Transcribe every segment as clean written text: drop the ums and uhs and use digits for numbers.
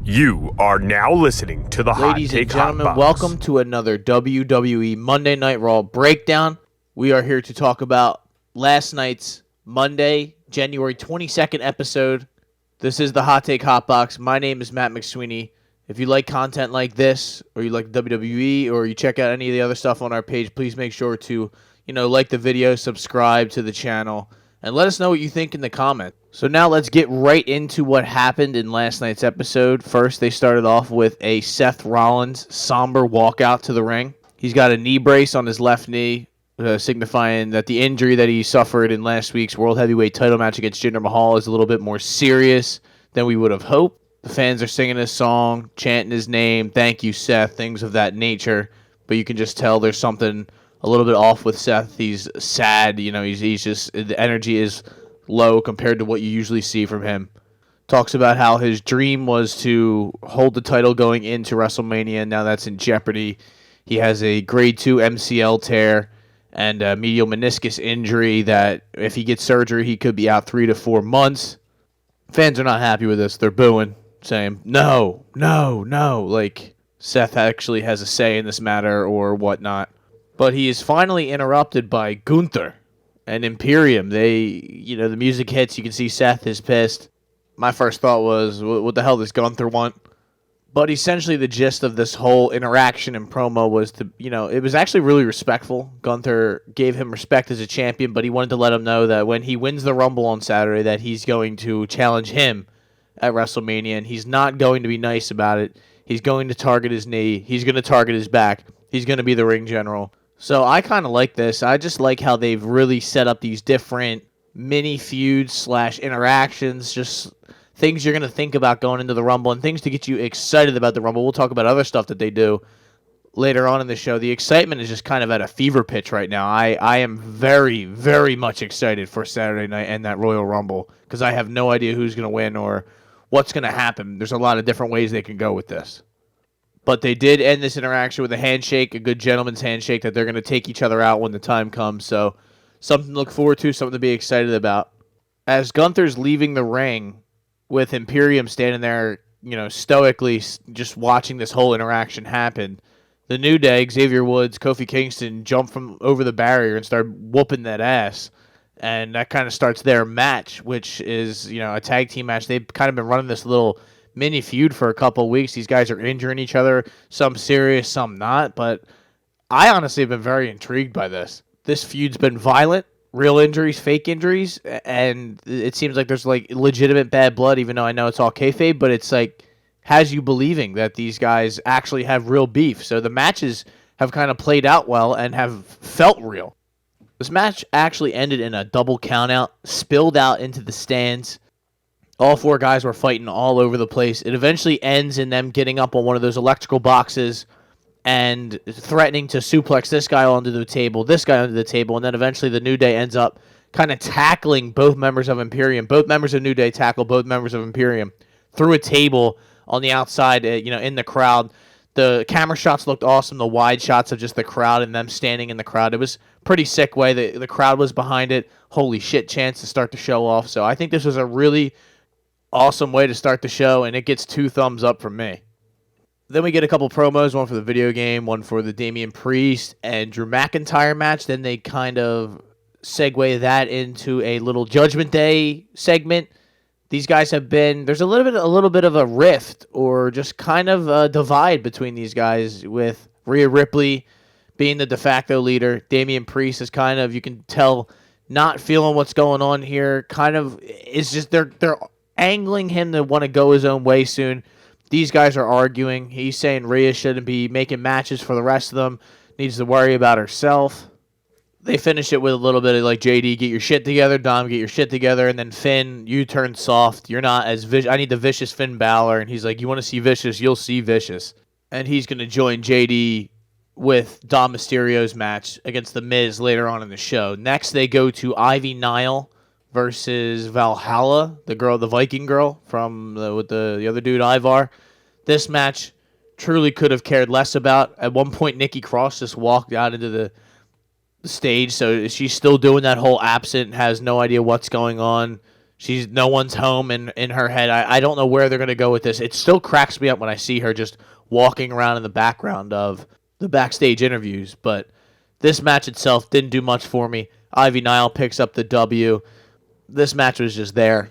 You are now listening to the Hot Ladies Take and gentlemen, Hot Box. welcome to another WWE Monday Night Raw breakdown. We are here to talk about last night's Monday, January 22nd episode. This is the Hot Take Hot Box. My name is Matt McSweeney. If you like content like this, or you like WWE, or you check out any of the other stuff on our page, please make sure to, like the video, subscribe to the channel, and let us know what you think in the comments. So now let's get right into what happened in last night's episode. First, they started off with a Seth Rollins somber walkout to the ring. He's got a knee brace on his left knee, signifying that the injury that he suffered in last week's World Heavyweight title match against Jinder Mahal is a little bit more serious than we would have hoped. The fans are singing his song, chanting his name, thank you, Seth, things of that nature. But you can just tell there's something a little bit off with Seth. He's sad, he's just, the energy is low compared to what you usually see from him. Talks about how his dream was to hold the title going into WrestleMania, and now that's in jeopardy. He has a grade 2 MCL tear and a medial meniscus injury that if he gets surgery, he could be out 3 to 4 months. Fans are not happy with this. They're booing, saying, no. Like, Seth actually has a say in this matter or whatnot. But he is finally interrupted by Gunther and Imperium. The music hits. You can see Seth is pissed. My first thought was, what the hell does Gunther want? But essentially the gist of this whole interaction and promo was it was actually really respectful. Gunther gave him respect as a champion, but he wanted to let him know that when he wins the Rumble on Saturday that he's going to challenge him at WrestleMania, and he's not going to be nice about it. He's going to target his knee. He's going to target his back. He's going to be the ring general. So I kind of like this. I just like how they've really set up these different mini feuds / interactions, just things you're going to think about going into the Rumble and things to get you excited about the Rumble. We'll talk about other stuff that they do later on in the show. The excitement is just kind of at a fever pitch right now. I am very, very much excited for Saturday night and that Royal Rumble because I have no idea who's going to win or what's going to happen. There's a lot of different ways they can go with this. But they did end this interaction with a handshake, a good gentleman's handshake, that they're going to take each other out when the time comes. So something to look forward to, something to be excited about. As Gunther's leaving the ring with Imperium standing there, stoically just watching this whole interaction happen, the New Day, Xavier Woods, Kofi Kingston jump from over the barrier and start whooping that ass. And that kind of starts their match, which is, a tag team match. They've kind of been running this little mini feud for a couple of weeks. These guys are injuring each other, some serious, some not, but I honestly have been very intrigued by this. This feud's been violent, real injuries, fake injuries, and it seems like there's like legitimate bad blood, even though I know it's all kayfabe, but it's like has you believing that these guys actually have real beef. So the matches have kind of played out well and have felt real. This match actually ended in a double countout, spilled out into the stands. All four guys were fighting all over the place. It eventually ends in them getting up on one of those electrical boxes and threatening to suplex this guy onto the table, this guy onto the table, and then eventually the New Day ends up kind of tackling both members of Imperium. Both members of New Day tackle both members of Imperium through a table on the outside, in the crowd. The camera shots looked awesome, the wide shots of just the crowd and them standing in the crowd. It was pretty sick way. The crowd was behind it. Holy shit chance to start the show off. So I think this was a really awesome way to start the show, and it gets 2 thumbs up from me. Then we get a couple promos, one for the video game, one for the Damian Priest and Drew McIntyre match. Then they kind of segue that into a little Judgment Day segment. These guys have been, there's a little bit of a rift or just kind of a divide between these guys, with Rhea Ripley being the de facto leader. Damian Priest is kind of, you can tell, not feeling what's going on here. Kind of, it's just they're angling him to want to go his own way soon. These guys are arguing. He's saying Rhea shouldn't be making matches for the rest of them. Needs to worry about herself. They finish it with a little bit of like, JD, get your shit together. Dom, get your shit together. And then Finn, you turn soft. You're not as vicious. I need the vicious Finn Balor. And he's like, you want to see vicious? You'll see vicious. And he's going to join JD with Dom Mysterio's match against The Miz later on in the show. Next, they go to Ivy Nile versus Valhalla, the Viking girl from with the other dude, Ivar. This match truly could have cared less about. At one point, Nikki Cross just walked out into the stage, so she's still doing that whole absent, has no idea what's going on. She's no one's home in her head. I don't know where they're going to go with this. It still cracks me up when I see her just walking around in the background of the backstage interviews. But this match itself didn't do much for me. Ivy Nile picks up the W. This match was just there.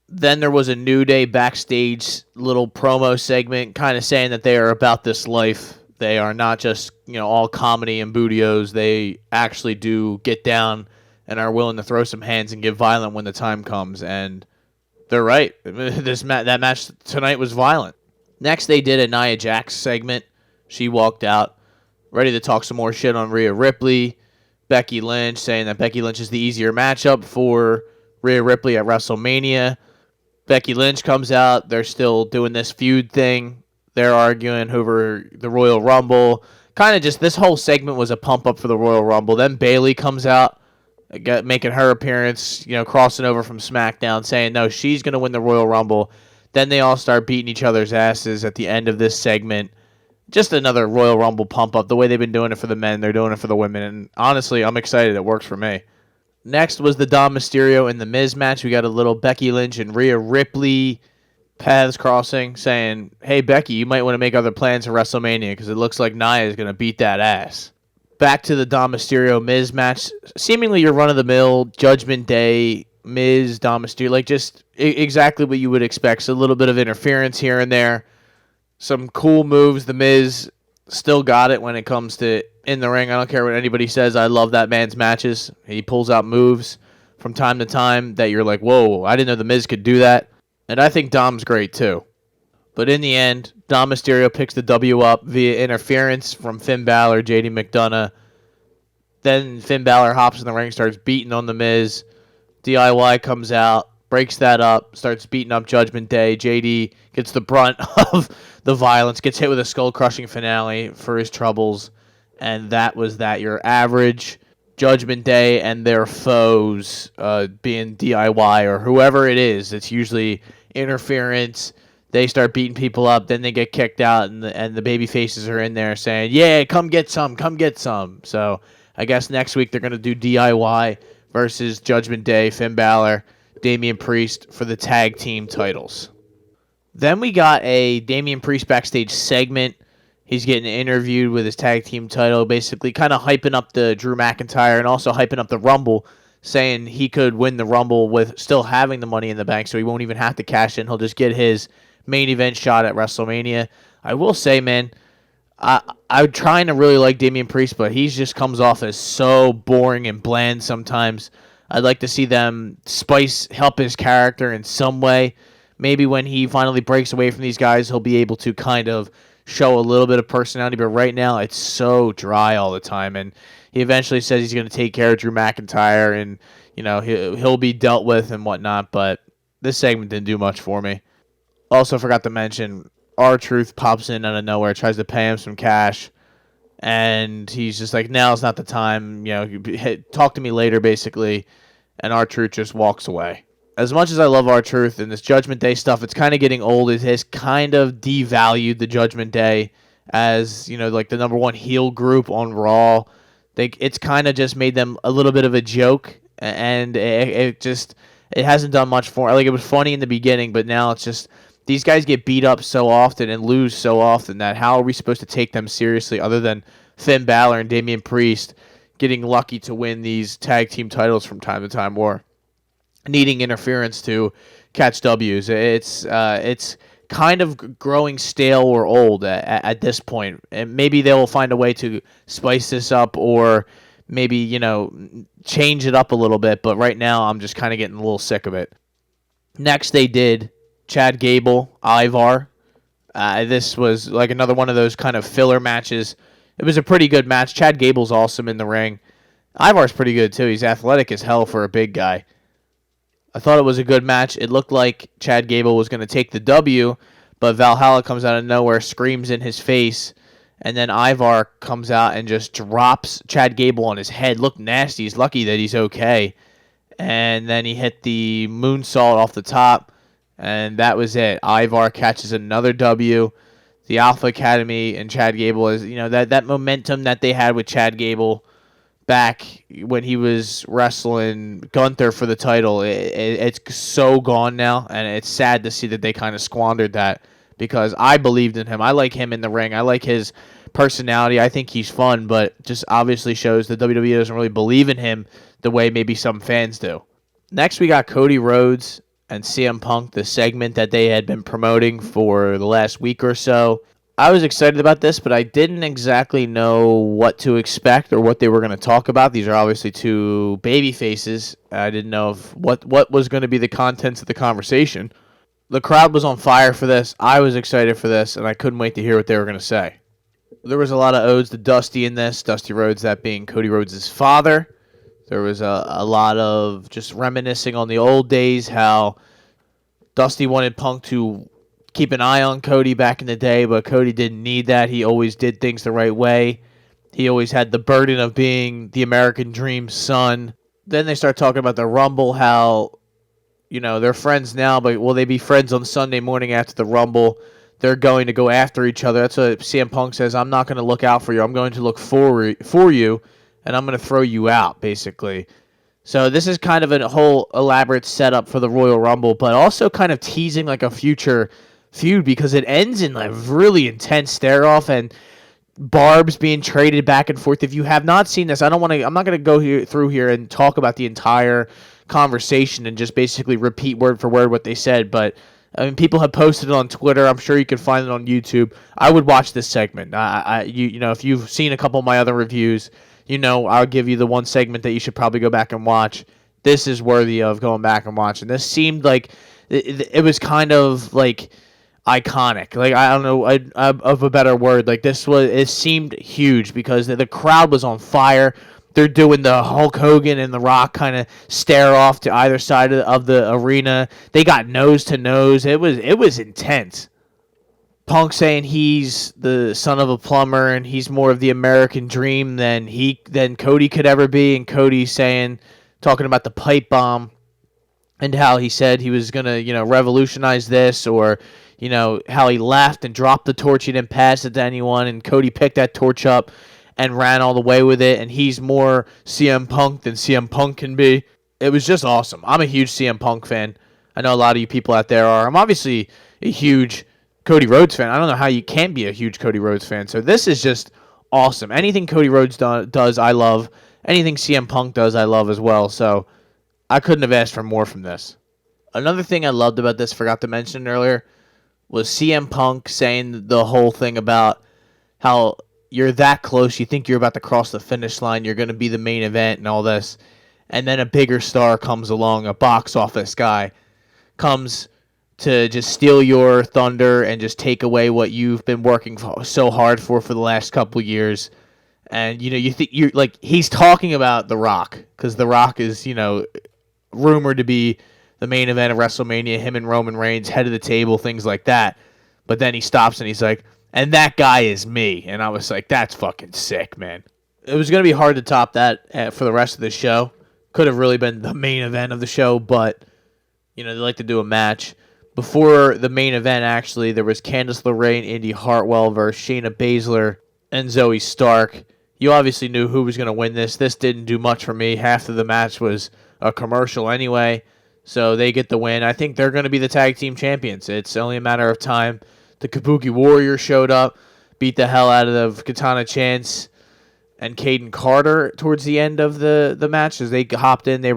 Then there was a New Day backstage little promo segment kind of saying that they are about this life. They are not just, all comedy and bootios. They actually do get down and are willing to throw some hands and get violent when the time comes. And they're right. That match tonight was violent. Next, they did a Nia Jax segment. She walked out, ready to talk some more shit on Rhea Ripley. Becky Lynch saying that Becky Lynch is the easier matchup for Rhea Ripley at WrestleMania. Becky Lynch comes out. They're still doing this feud thing. They're arguing over the Royal Rumble. Kind of just this whole segment was a pump up for the Royal Rumble. Then Bayley comes out, making her appearance, crossing over from SmackDown, saying no, she's going to win the Royal Rumble. Then they all start beating each other's asses at the end of this segment. Just another Royal Rumble pump up. The way they've been doing it for the men, they're doing it for the women. And honestly, I'm excited. It works for me. Next was the Dom Mysterio and The Miz match. We got a little Becky Lynch and Rhea Ripley paths crossing, saying, hey, Becky, you might want to make other plans for WrestleMania because it looks like Nia is going to beat that ass. Back to the Dom Mysterio-Miz match. Seemingly your run-of-the-mill Judgment Day, Miz, Dom Mysterio. Just exactly what you would expect. So a little bit of interference here and there. Some cool moves. The Miz still got it when it comes to in the ring. I don't care what anybody says. I love that man's matches. He pulls out moves from time to time that you're like, whoa, I didn't know The Miz could do that. And I think Dom's great too. But in the end, Dom Mysterio picks the W up via interference from Finn Balor, JD McDonough. Then Finn Balor hops in the ring, starts beating on The Miz. DIY comes out, breaks that up, starts beating up Judgment Day. JD gets the brunt of the violence, gets hit with a skull-crushing finale for his troubles. And that was that. Your average Judgment Day and their foes being DIY or whoever it is. It's usually interference. They start beating people up, then they get kicked out, and the baby faces are in there saying, yeah, come get some, come get some. So I guess next week they're going to do DIY versus Judgment Day, Finn Balor, Damian Priest for the tag team titles. Then we got a Damian Priest backstage segment. He's getting interviewed with his tag team title, basically kind of hyping up the Drew McIntyre and also hyping up the Rumble, saying he could win the Rumble with still having the Money in the Bank, so he won't even have to cash in. He'll just get his main event shot at WrestleMania. I will say, man, I'm trying to really like Damian Priest, but he just comes off as so boring and bland sometimes. I'd like to see them help his character in some way. Maybe when he finally breaks away from these guys, he'll be able to kind of show a little bit of personality, but right now it's so dry all the time. And he eventually says he's going to take care of Drew McIntyre and, he'll be dealt with and whatnot, but this segment didn't do much for me. Also forgot to mention, R-Truth pops in out of nowhere, tries to pay him some cash, and he's just like, now's not the time, talk to me later, basically, and R-Truth just walks away. As much as I love R-Truth and this Judgment Day stuff, it's kind of getting old. It has kind of devalued the Judgment Day as, like the number one heel group on Raw. It's kind of just made them a little bit of a joke, and it hasn't done much for it. Like, it was funny in the beginning, but now it's just these guys get beat up so often and lose so often that how are we supposed to take them seriously other than Finn Balor and Damian Priest getting lucky to win these tag team titles from time to time or needing interference to catch W's. It's kind of growing stale or old at this point. And maybe they will find a way to spice this up or maybe, change it up a little bit. But right now I'm just kind of getting a little sick of it. Next they did Chad Gable, Ivar. This was like another one of those kind of filler matches. It was a pretty good match. Chad Gable's awesome in the ring. Ivar's pretty good too. He's athletic as hell for a big guy. I thought it was a good match. It looked like Chad Gable was going to take the W, but Valhalla comes out of nowhere, screams in his face, and then Ivar comes out and just drops Chad Gable on his head. Looked nasty. He's lucky that he's okay. And then he hit the moonsault off the top, and that was it. Ivar catches another W. The Alpha Academy and Chad Gable is, that momentum that they had with Chad Gable back when he was wrestling Gunther for the title. It's so gone now, and it's sad to see that they kind of squandered that because I believed in him. I like him in the ring. I like his personality. I think he's fun, but just obviously shows that WWE doesn't really believe in him the way maybe some fans do. Next, we got Cody Rhodes and CM Punk, the segment that they had been promoting for the last week or so. I was excited about this, but I didn't exactly know what to expect or what they were going to talk about. These are obviously two baby faces. I didn't know if what was going to be the contents of the conversation. The crowd was on fire for this. I was excited for this, and I couldn't wait to hear what they were going to say. There was a lot of odes to Dusty in this. Dusty Rhodes, that being Cody Rhodes' father. There was a lot of just reminiscing on the old days, how Dusty wanted Punk to keep an eye on Cody back in the day, but Cody didn't need that. He always did things the right way. He always had the burden of being the American Dream's son. Then they start talking about the Rumble, how, they're friends now, but will they be friends on Sunday morning after the Rumble? They're going to go after each other. That's what CM Punk says. I'm not going to look out for you. I'm going to look for you, and I'm going to throw you out, basically. So this is kind of a whole elaborate setup for the Royal Rumble, but also kind of teasing like a future feud because it ends in a really intense stare-off and barbs being traded back and forth. If you have not seen this, I'm not going to go through here and talk about the entire conversation and just basically repeat word for word what they said, but I mean, people have posted it on Twitter. I'm sure you can find it on YouTube. I would watch this segment. If you've seen a couple of my other reviews, I'll give you the one segment that you should probably go back and watch. This is worthy of going back and watching. This seemed like it was kind of like iconic. Like, I don't know of a better word. Like, it seemed huge because the crowd was on fire. They're doing the Hulk Hogan and The Rock kind of stare off to either side of the arena. They got nose to nose. It was intense. Punk saying he's the son of a plumber and he's more of the American dream than Cody could ever be. And Cody talking about the pipe bomb and how he said he was going to, revolutionize this, or, how he left and dropped the torch. He didn't pass it to anyone. And Cody picked that torch up and ran all the way with it. And he's more CM Punk than CM Punk can be. It was just awesome. I'm a huge CM Punk fan. I know a lot of you people out there are. I'm obviously a huge Cody Rhodes fan. I don't know how you can't be a huge Cody Rhodes fan. So this is just awesome. Anything Cody Rhodes does, I love. Anything CM Punk does, I love as well. So I couldn't have asked for more from this. Another thing I loved about this, forgot to mention earlier, was CM Punk saying the whole thing about how you're that close, you think you're about to cross the finish line, you're going to be the main event and all this. And then a bigger star comes along, a box office guy, comes to just steal your thunder and just take away what you've been working so hard for the last couple years. And, you think you're like, he's talking about The Rock, because The Rock is, rumored to be the main event of WrestleMania, him and Roman Reigns, head of the table, things like that. But then he stops and he's like, and that guy is me. And I was like, that's fucking sick, man. It was going to be hard to top that for the rest of the show. Could have really been the main event of the show, but, they like to do a match. Before the main event, actually, there was Candice LeRae and Indy Hartwell versus Shayna Baszler and Zoe Stark. You obviously knew who was going to win this. This didn't do much for me. Half of the match was a commercial anyway, so they get the win. I think they're going to be the tag team champions. It's only a matter of time. The Kabuki Warriors showed up, beat the hell out of Katana Chance and Caden Carter towards the end of the match. As they hopped in, they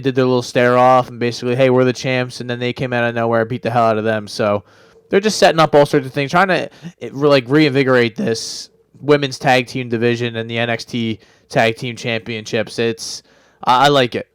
did their little stare off and basically, hey, we're the champs, and then they came out of nowhere, beat the hell out of them. So they're just setting up all sorts of things, trying to reinvigorate this women's tag team division and the NXT tag team championships. I like it.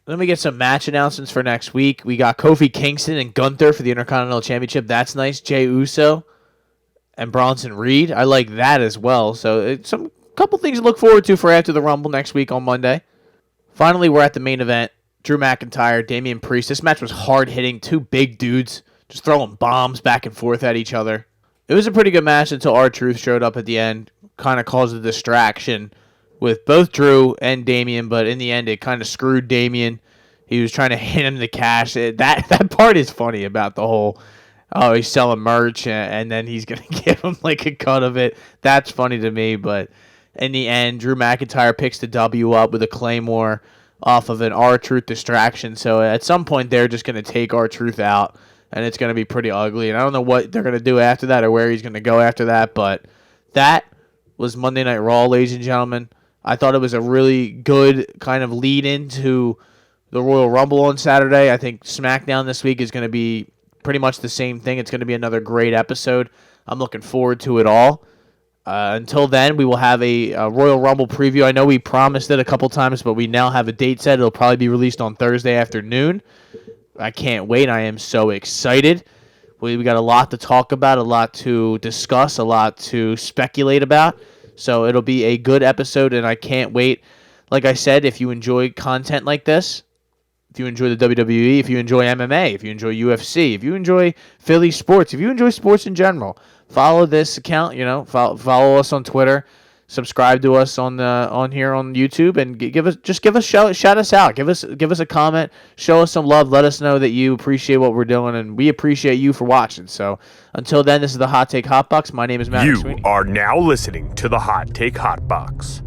Then we get some match announcements for next week. We got Kofi Kingston and Gunther for the Intercontinental Championship. That's nice. Jey Uso and Bronson Reed. I like that as well. So it's some couple things to look forward to for after the Rumble next week on Monday. Finally, we're at the main event. Drew McIntyre, Damian Priest. This match was hard-hitting. Two big dudes just throwing bombs back and forth at each other. It was a pretty good match until R-Truth showed up at the end. Kind of caused a distraction with both Drew and Damian, but in the end, it kind of screwed Damian. He was trying to hit him the cash. That part is funny about the whole, he's selling merch, and then he's going to give him like a cut of it. That's funny to me, but In the end, Drew McIntyre picks the W up with a Claymore off of an R-Truth distraction. So at some point, they're just going to take R-Truth out, and it's going to be pretty ugly. And I don't know what they're going to do after that or where he's going to go after that, but that was Monday Night Raw, ladies and gentlemen. I thought it was a really good kind of lead into the Royal Rumble on Saturday. I think SmackDown this week is going to be pretty much the same thing. It's going to be another great episode. I'm looking forward to it all. Until then, we will have a Royal Rumble preview. I know we promised it a couple times, but we now have a date set. It'll probably be released on Thursday afternoon. I can't wait. I am so excited. We got a lot to talk about, a lot to discuss, a lot to speculate about. So it'll be a good episode, and I can't wait. Like I said, if you enjoy content like this, if you enjoy the WWE, if you enjoy MMA, if you enjoy UFC, if you enjoy Philly sports, if you enjoy sports in general, follow this account. Follow us on Twitter, subscribe to us on here on YouTube, and shout us out. Give us a comment, show us some love, let us know that you appreciate what we're doing, and we appreciate you for watching. So until then, this is the Hot Take Hot Box. My name is Matt You McSweeney. are now listening to the Hot Take Hot Box.